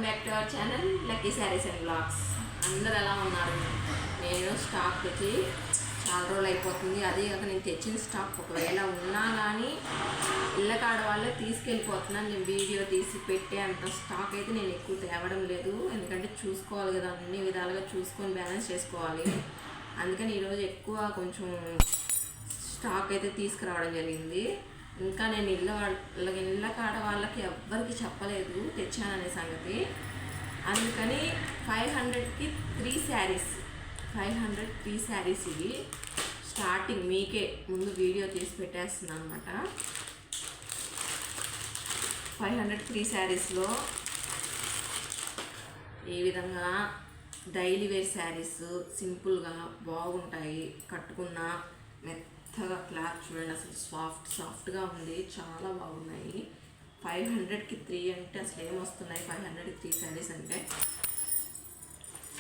Back to our channel lucky sarees and blogs. అందరు ఎలా ఉన్నారు? నేను స్టాక్ తెచ్చి చాలా రోజులు అయిపోతుంది. అదే కాక నేను తెచ్చిన స్టాక్ ఒకవేళ ఉన్నా కానీ ఇళ్ళ కాడ వాళ్ళే తీసుకెళ్ళిపోతున్నాను. నేను వీడియో తీసి పెట్టే అంత స్టాక్ అయితే నేను ఎక్కువ తేవడం లేదు, ఎందుకంటే చూసుకోవాలి కదా, అన్ని విధాలుగా చూసుకొని బ్యాలెన్స్ చేసుకోవాలి. అందుకని ఈరోజు ఎక్కువ కొంచెం స్టాక్ అయితే తీసుకురావడం జరిగింది. ఇంకా నేను ఇళ్ళ కాడ వాళ్ళకి ఎవ్వరికి చెప్పలేదు తెచ్చాననే సంగతి. అందుకని 500కి 3 శారీస్, 500 3 శారీస్ ఇవి. స్టార్టింగ్ మీకే ముందు వీడియో తీసి పెట్టేస్తున్నాను అనమాట. 500 3 శారీస్లో ఈ విధంగా డైలీ వేర్ శారీస్ సింపుల్గా బాగుంటాయి. కట్టుకున్న మెత్తగా క్లాత్ చూడండి, అసలు సాఫ్ట్గా ఉంది, చాలా బాగున్నాయి. 500కి 3 అంటే అసలు ఏమొస్తున్నాయి 500కి 3 శారీస్ అంటే.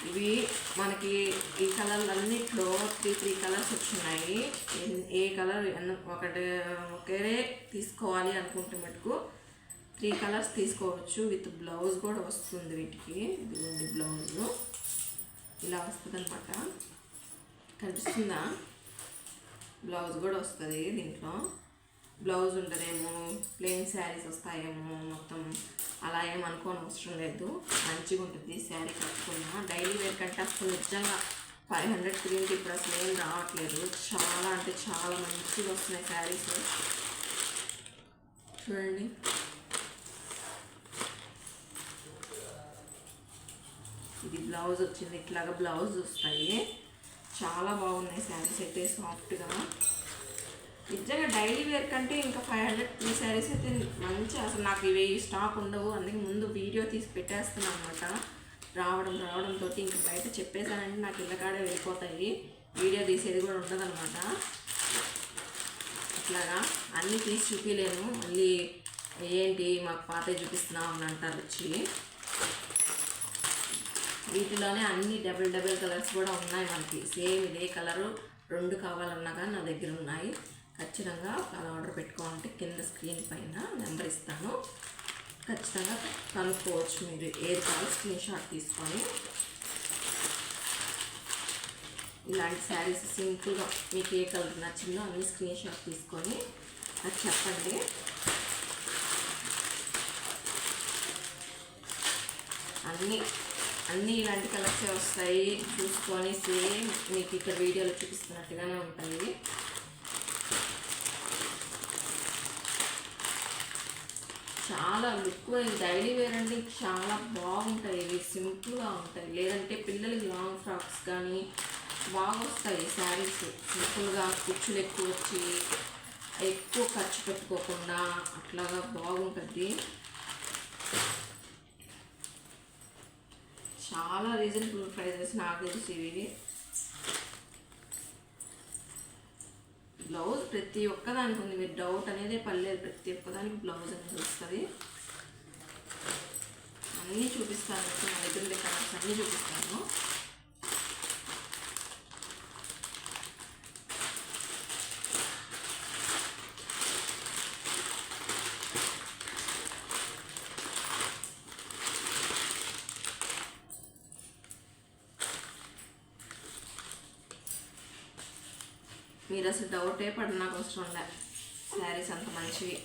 ఇవి మనకి ఈ కలర్లన్నిట్లో 3 కలర్స్ వచ్చినాయి. ఏ కలర్ ఒకే తీసుకోవాలి అనుకుంటే మటుకు 3 కలర్స్ తీసుకోవచ్చు. విత్ బ్లౌజ్ కూడా వస్తుంది వీటికి. ఇదిగోండి బ్లౌజ్ ఇలా వస్తుంది అనమాట, కనిపిస్తుందా? బ్లౌజ్ కూడా వస్తుంది దీంట్లో. బ్లౌజ్ ఉంటుందేమో, ప్లెయిన్ శారీస్ వస్తాయేమో, మొత్తం అలా ఏమనుకోని అవసరం లేదు. మంచిగా ఉంటుంది శారీ కట్టుకున్నా. డైలీ వేర్ కంటే అసలు నిజంగా 500 3 ఇప్పుడు అసలు ఏం రావట్లేదు. చాలా అంటే చాలా మంచిగా వస్తున్నాయి శారీస్. చూడండి, ఇది బ్లౌజ్ వచ్చింది, ఇట్లాగా బ్లౌజ్ వస్తాయి. చాలా బాగున్నాయి శారీస్ అయితే, సాఫ్ట్గా. నిజంగా డైలీ వేర్ కంటే ఇంకా 500 3 శారీస్ అయితే మంచి. అసలు నాకు ఇవి స్టాక్ ఉండవు, అందుకే ముందు వీడియో తీసి పెట్టేస్తున్నాను అనమాట. రావడంతో ఇంక బయట చెప్పేశానంటే నాకు ఇళ్ళకాడే వెళ్ళిపోతాయి, వీడియో తీసేది కూడా ఉండదన్నమాట. ఇట్లాగా అన్నీ తీసి చూపించలేను, మళ్ళీ ఏంటి మాకు పాతే చూపిస్తున్నావు అని అంటారు వచ్చి. వీటిలోనే అన్ని డబుల్ కలర్స్ కూడా ఉన్నాయి మనకి. సేమ్ ఇదే కలరు 2 కావాలన్నా కానీ నా దగ్గర ఉన్నాయి. ఖచ్చితంగా అలా ఆర్డర్ పెట్టుకోవాలంటే కింద స్క్రీన్ పైన నెంబర్ ఇస్తాను, ఖచ్చితంగా కనుక్కోవచ్చు. మీరు ఏది కావాలి స్క్రీన్ షాట్ తీసుకొని. ఇలాంటి శారీస్ సింపుల్గా మీకు ఏ కలర్ నచ్చిందో అన్ని స్క్రీన్ షాట్ తీసుకొని అది చెప్పండి. అన్నీ ఇలాంటి కలర్సే వస్తాయి. చూసుకొని సేమ్ మీకు ఇక్కడ వీడియోలో చూపిస్తున్నట్టుగానే ఉంటాయి. చాలా లుక్ డైలీ వేర్ అంటే చాలా బాగుంటాయి. ఇవి సింపుల్గా ఉంటాయి, లేదంటే పిల్లలకి లాంగ్ ఫ్రాక్స్ కానీ బాగా వస్తాయి శారీస్. సింపుల్గా కుచ్చులు ఎక్కువ వచ్చి ఎక్కువ ఖర్చు పెట్టుకోకుండా అట్లాగా బాగుంటుంది. చాలా రీజనబుల్ ప్రైజెస్ నాకు తెలిసి ఇవి. బ్లౌజ్ ప్రతి ఒక్కదానికి ఉంది, మీరు డౌట్ అనేదే పర్లేదు. ప్రతి ఒక్కదానికి బ్లౌజ్ అనేది వస్తుంది. అన్నీ చూపిస్తాను, నా దగ్గర కలర్స్ అన్నీ చూపిస్తాను. మీరు అసలు డౌటే పడడానికి అవసరం లే, శారీస్ అంత మంచివి.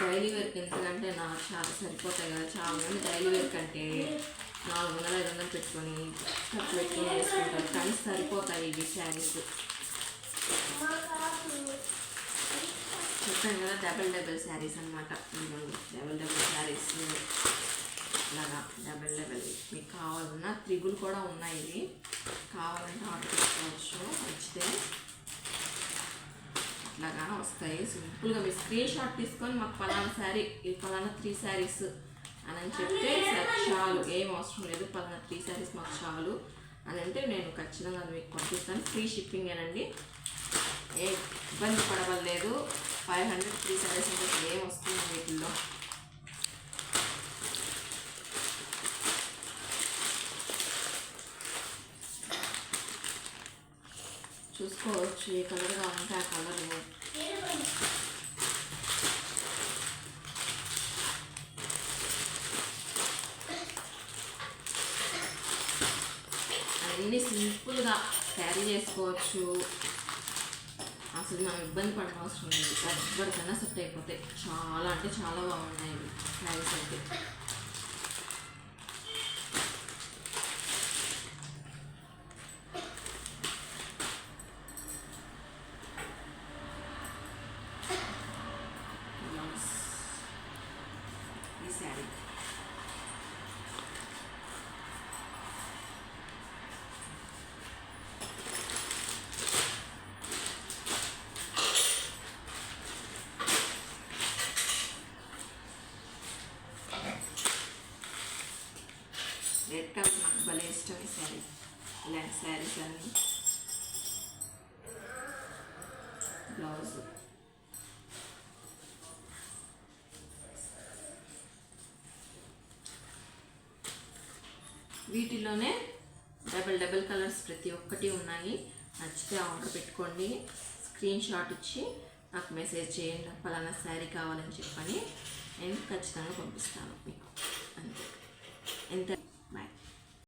డైలీ వేర్కి ఎందుకంటే నాకు చాలా సరిపోతాయి కదా. చాలా మంది డైలీ వేర్ కంటే 400 500 పెట్టుకొని ఖర్చు పెట్టుకొని వేసుకుంటారు, కానీ సరిపోతాయి ఇవి శారీస్. చెప్పాను కదా డబుల్ శారీస్ అనమాట. డబుల్ శారీస్ ఇలాగా డబుల్ మీకు కావాలన్నా 3 కూడా ఉన్నాయి. ఇవి కావాలంటే ఆర్డర్ పెట్టుకోవచ్చు, నచ్చితే ఇట్లాగా వస్తాయి. సింపుల్గా మీరు స్క్రీన్ షాట్ తీసుకొని మాకు పలానా శారీ, ఈ పలానా 3 శారీస్ అని చెప్తే చాలు, ఏం అవసరం లేదు. పలానా 3 శారీస్ మాకు చాలు అని అంటే నేను ఖచ్చితంగా అది మీకు పంపిస్తాను. ఫ్రీ షిప్పింగేనండి, ఏ ఇబ్బంది పడవలేదు. 500 3 శారీస్ అంటే ఏం వస్తుంది వీటిల్లో. చూసుకోవచ్చు ఏ కలర్ కావాలంటే ఆ కలర్. సింపుల్గా క్యారీ చేసుకోవచ్చు. అసలు మనం ఇబ్బంది పడిన అవసరం లేదు. ఎవరికైనా సెట్ అయిపోతాయి. చాలా అంటే చాలా బాగున్నాయి ఇవి శారీస్ అయితే. ఈ శారీ రెడ్ కలర్ నాకు భలే ఇష్టం. ఈ శారీ ఇలాంటి శారీస్ అన్నీ. బ్లౌజ్ వీటిలోనే డబల్ కలర్స్ ప్రతి ఒక్కటి ఉన్నాయి. నచ్చితే ఆర్డర్ పెట్టుకోండి. స్క్రీన్ షాట్ ఇచ్చి నాకు మెసేజ్ చేయండి, పలానా శారీ కావాలని చెప్పని నేను ఖచ్చితంగా పంపిస్తాను మీకు. అంతే. ఎంత బాయ్.